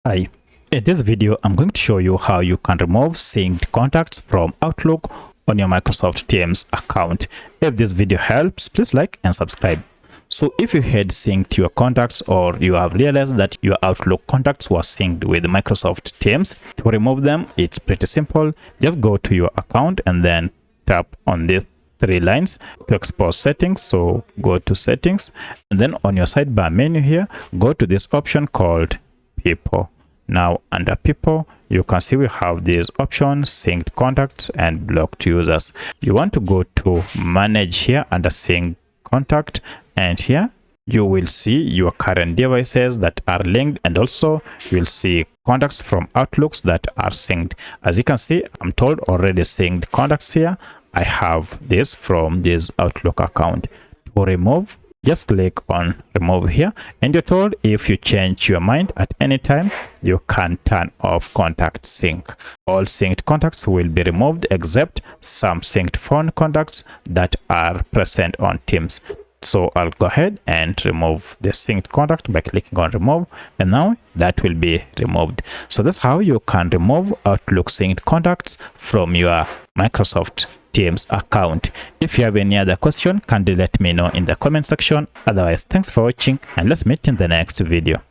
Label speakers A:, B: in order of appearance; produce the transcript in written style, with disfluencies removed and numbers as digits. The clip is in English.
A: Hi, in this video I'm going to show you how you can remove synced contacts from Outlook on your Microsoft Teams account. If this video helps, please like and subscribe. So if you had synced your contacts or you have realized that your Outlook contacts were synced with Microsoft Teams, to remove them it's pretty simple. Just go to your account and then tap on these three lines to export settings. So go to settings and then on your sidebar menu here, go to this option called people. Now under people, you can see we have these options: synced contacts and blocked users. You want to go to manage here under sync contact, and here you will see your current devices that are linked, and also you'll see contacts from Outlooks that are synced. As you can see, I'm told already synced contacts here. I have this from this Outlook account. To remove, just click on remove here, and you're told if you change your mind at any time, you can turn off contact sync. All synced contacts will be removed except some synced phone contacts that are present on Teams. So I'll go ahead and remove the synced contact by clicking on remove, and now that will be removed. So that's how you can remove Outlook synced contacts from your Microsoft Teams account. If you have any other question, kindly let me know in the comment section. Otherwise, thanks for watching and let's meet in the next video.